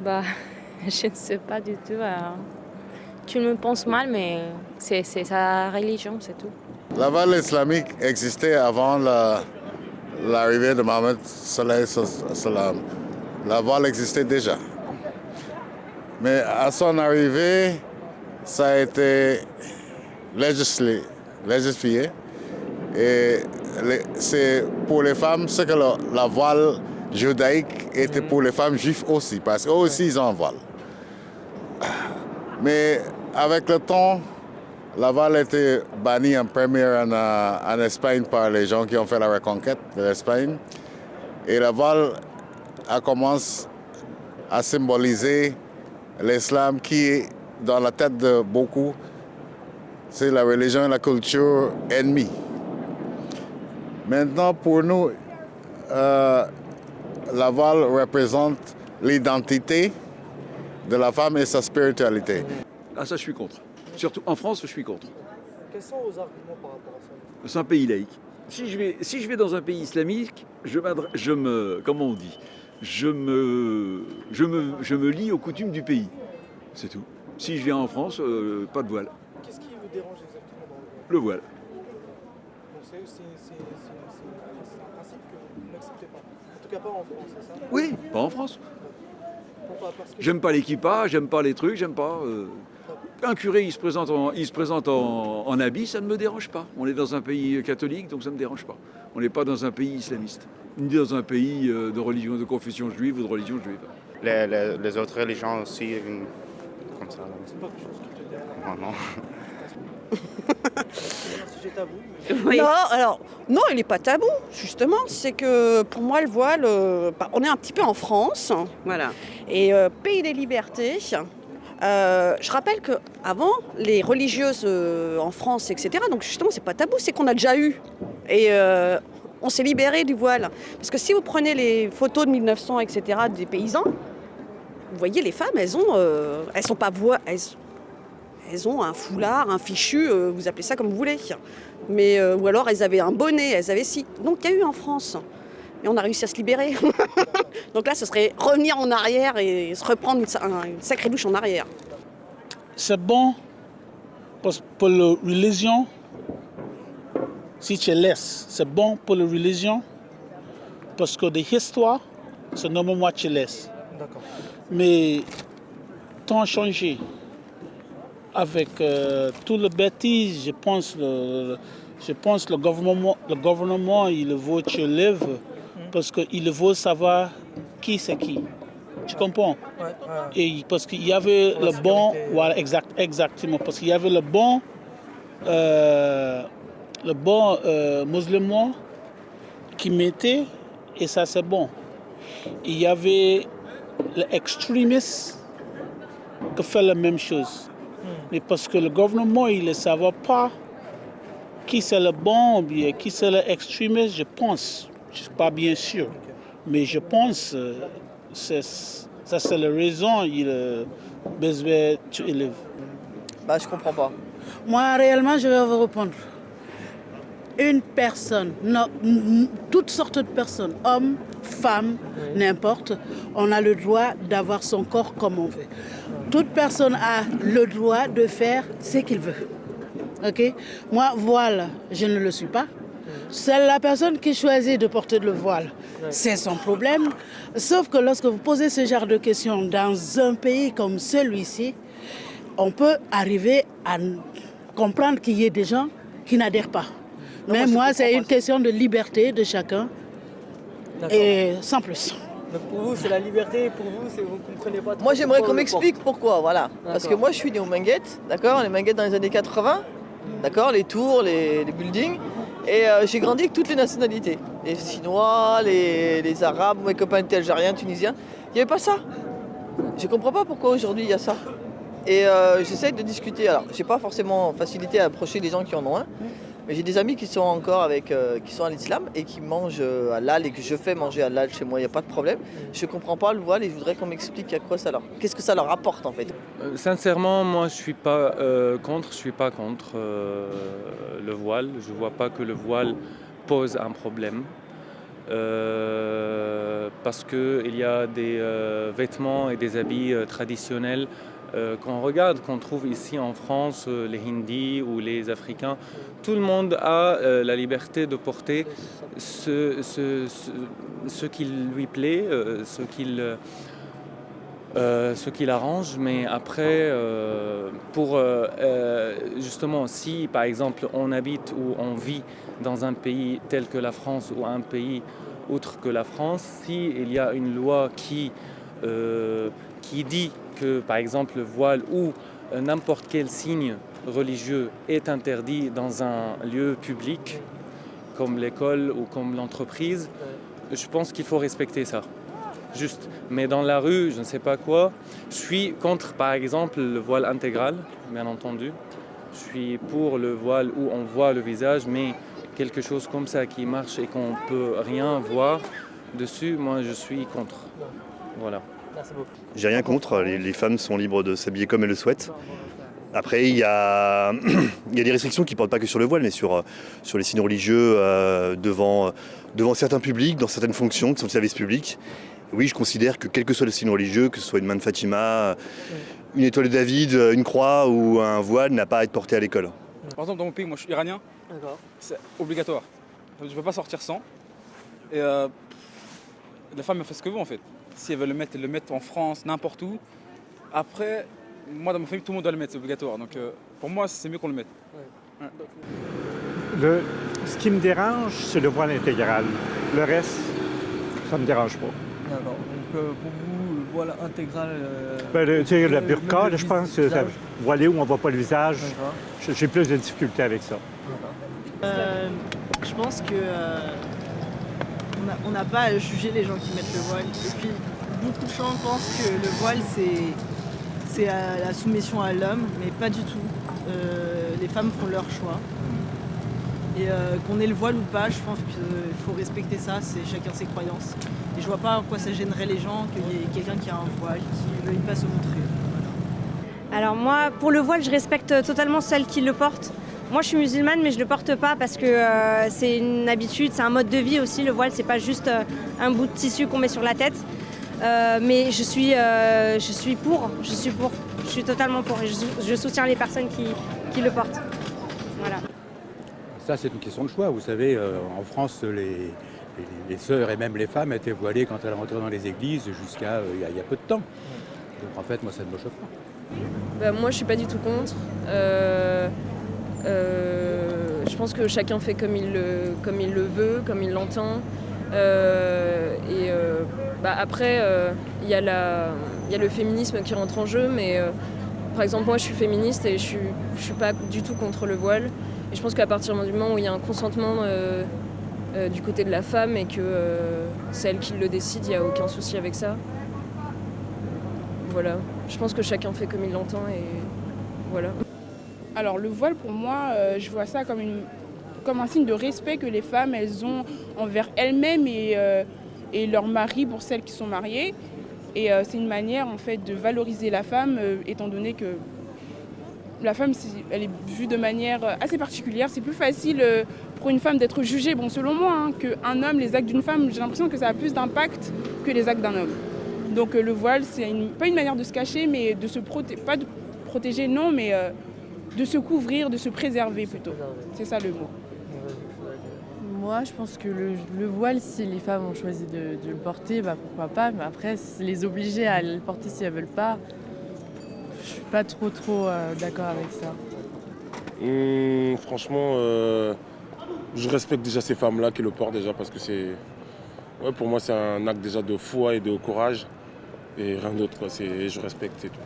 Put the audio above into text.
Bah, je ne sais pas du tout. Tu me penses mal, mais c'est sa religion, c'est tout. La voile islamique existait avant l'arrivée de Mohammed sallallahu alayhi wa sallam. La voile existait déjà. Mais à son arrivée, ça a été législé. Et c'est pour les femmes ce que la voile judaïque était pour les femmes juives aussi, parce qu'eux aussi ils ont un voile. Mais avec le temps, la voile a été bannie en première en Espagne par les gens qui ont fait la reconquête de l'Espagne. Et la voile a commencé à symboliser l'islam qui est dans la tête de beaucoup, c'est la religion et la culture ennemie. Maintenant, pour nous, la voile représente l'identité de la femme et sa spiritualité. Ah ça je suis contre. Surtout en France, je suis contre. Quels sont vos arguments par rapport à ça? C'est un pays laïque. Si je vais dans un pays islamique, je me lie aux coutumes du pays. C'est tout. Si je viens en France, pas de voile. Qu'est-ce qui vous dérange exactement dans Le voile. Donc c'est un principe que vous n'acceptez pas. En tout cas pas en France, c'est ça? Oui, pas en France. Pourquoi? Parce que J'aime pas l'équipage, j'aime pas les trucs, j'aime pas. Un curé, il se présente en habit, ça ne me dérange pas. On est dans un pays catholique, donc ça ne me dérange pas. On n'est pas dans un pays islamiste, ni dans un pays de religion, de confession juive ou de religion juive. Les autres religions aussi, comme ça. c'est pas quelque chose qui te dérange. Non, non. C'est un sujet tabou. Oui. Non, alors, non, il n'est pas tabou, justement. C'est que pour moi, le voile, on est un petit peu en France. Voilà. Et pays des libertés. Je rappelle qu'avant, les religieuses en France, etc., donc justement, c'est pas tabou, c'est qu'on a déjà eu. Et on s'est libéré du voile. Parce que si vous prenez les photos de 1900, etc., des paysans, vous voyez, les femmes, elles sont pas voilées. Elles ont un foulard, un fichu, vous appelez ça comme vous voulez. Mais, ou alors elles avaient un bonnet, elles avaient ci. Donc il y a eu en France. Et on a réussi à se libérer. Donc là, ce serait revenir en arrière et se reprendre une sacrée douche en arrière. C'est bon pour la religion, si tu laisses. C'est bon pour la religion, parce que l'histoire, c'est normalement tu laisses. D'accord. Mais temps changé. Avec tout le bêtise, je pense le gouvernement il veut que tu lèves parce qu'il veut savoir qui c'est qui. Tu comprends? Ouais. Et parce qu'il y avait Pour la le bon, sécurité. voilà, exactement, parce qu'il y avait le bon musulman qui mettait, et ça c'est bon. Il y avait l'extrémiste qui fait la même chose. Mais parce que le gouvernement, il ne savait pas qui c'est le bon ou bien qui c'est l'extrémiste, je pense. Je ne suis pas bien sûr. Mais je pense ça c'est la raison il a besoin de élèves. Bah, je comprends pas. Moi, réellement, je vais vous répondre. Une personne, non, toutes sortes de personnes, hommes, femmes, n'importe, on a le droit d'avoir son corps comme on veut. Toute personne a le droit de faire ce qu'il veut. Ok? Moi, voile, je ne le suis pas. C'est la personne qui choisit de porter le voile. C'est son problème. Sauf que lorsque vous posez ce genre de questions dans un pays comme celui-ci, on peut arriver à comprendre qu'il y ait des gens qui n'adhèrent pas. Mais moi, c'est une question de liberté de chacun. D'accord. Et sans plus. Donc pour vous, c'est la liberté, pour vous, vous ne comprenez pas trop. Moi, j'aimerais pourquoi qu'on on le m'explique pourquoi, voilà. Parce que moi, je suis né aux Minguettes, d'accord? Les Minguettes dans les années 80, d'accord? Les tours, les buildings. Et j'ai grandi avec toutes les nationalités. Les Chinois, les Arabes, mes copains étaient Algériens, Tunisiens. Il n'y avait pas ça. Je ne comprends pas pourquoi aujourd'hui il y a ça. Et j'essaye de discuter. Alors, j'ai pas forcément facilité à approcher les gens qui en ont un. Mais j'ai des amis qui sont encore qui sont à l'islam et qui mangent halal et que je fais manger halal chez moi, il n'y a pas de problème. Je ne comprends pas le voile et je voudrais qu'on m'explique à quoi ça qu'est-ce que ça leur apporte en fait. Sincèrement, moi je suis pas contre le voile. Je vois pas que le voile pose un problème. parce qu'il y a des vêtements et des habits traditionnels qu'on regarde, qu'on trouve ici en France, les Hindis ou les Africains. Tout le monde a la liberté de porter ce qui lui plaît, ce qu'il arrange, mais après, justement, si par exemple on habite ou on vit dans un pays tel que la France ou un pays autre que la France, s'il y a une loi qui dit que par exemple le voile ou n'importe quel signe religieux est interdit dans un lieu public, comme l'école ou comme l'entreprise, je pense qu'il faut respecter ça. Juste. Mais dans la rue, je ne sais pas quoi, je suis contre par exemple le voile intégral, bien entendu. Je suis pour le voile où on voit le visage, mais quelque chose comme ça qui marche et qu'on ne peut rien voir dessus, moi je suis contre. Voilà. J'ai rien contre, les femmes sont libres de s'habiller comme elles le souhaitent. Après, il y a des restrictions qui ne portent pas que sur le voile, mais sur les signes religieux devant certains publics, dans certaines fonctions qui sont de service public. Oui, je considère que quel que soit le signe religieux, que ce soit une main de Fatima, une étoile de David, une croix ou un voile, n'a pas à être porté à l'école. Par exemple, dans mon pays, moi je suis iranien, c'est obligatoire. Je ne peux pas sortir sans. Et la femme elle fait ce que veut en fait. Si elle veut le mettre, elle le met en France, n'importe où. Après, moi dans ma famille, tout le monde doit le mettre, c'est obligatoire. Donc pour moi, c'est mieux qu'on le mette. Ouais. Ce qui me dérange, c'est le voile intégral. Le reste, ça ne me dérange pas. D'accord. Donc pour vous, le voile intégral... la burqa, je pense, voilé où on ne voit pas le visage, j'ai plus de difficultés avec ça. Je pense que on n'a pas à juger les gens qui mettent le voile. Et puis, beaucoup de gens pensent que le voile, c'est la soumission à l'homme, mais pas du tout. Les femmes font leur choix. Et qu'on ait le voile ou pas, je pense qu'il faut respecter ça, c'est chacun ses croyances. Et je vois pas en quoi ça gênerait les gens qu'il y ait quelqu'un qui a un voile, qui ne veuille pas se montrer. Voilà. Alors moi, pour le voile, je respecte totalement celles qui le portent. Moi, je suis musulmane, mais je le porte pas parce que c'est une habitude, c'est un mode de vie aussi. Le voile, c'est pas juste un bout de tissu qu'on met sur la tête. Mais je suis pour, je suis totalement pour. Et je soutiens les personnes qui le portent. Voilà. Ça, c'est une question de choix. Vous savez, en France, les sœurs et même les femmes étaient voilées quand elles rentraient dans les églises jusqu'à il y a peu de temps. Donc en fait, moi, ça ne me choque pas. Moi, je suis pas du tout contre. Je pense que chacun fait comme il le veut, comme il l'entend. Après, il y a le féminisme qui rentre en jeu, mais par exemple, moi, je suis féministe et je suis pas du tout contre le voile. Et je pense qu'à partir du moment où il y a un consentement du côté de la femme et que c'est elle qui le décide, il n'y a aucun souci avec ça. Voilà. Je pense que chacun fait comme il l'entend et voilà. Alors le voile pour moi, je vois ça comme un signe de respect que les femmes elles ont envers elles-mêmes et leurs maris pour celles qui sont mariées. Et c'est une manière en fait de valoriser la femme étant donné que la femme elle est vue de manière assez particulière. C'est plus facile pour une femme d'être jugée, bon selon moi, qu'un homme, les actes d'une femme, j'ai l'impression que ça a plus d'impact que les actes d'un homme. Donc le voile, c'est pas une manière de se cacher, mais de se protéger, pas de protéger non, mais de se couvrir, de se préserver plutôt. C'est ça le mot. Moi, je pense que le voile, si les femmes ont choisi de le porter, pourquoi pas. Mais après, les obliger à le porter si elles veulent pas, je suis pas trop d'accord avec ça. Franchement, je respecte déjà ces femmes-là qui le portent déjà parce que pour moi, c'est un acte déjà de foi et de courage et rien d'autre. Je respecte, c'est tout.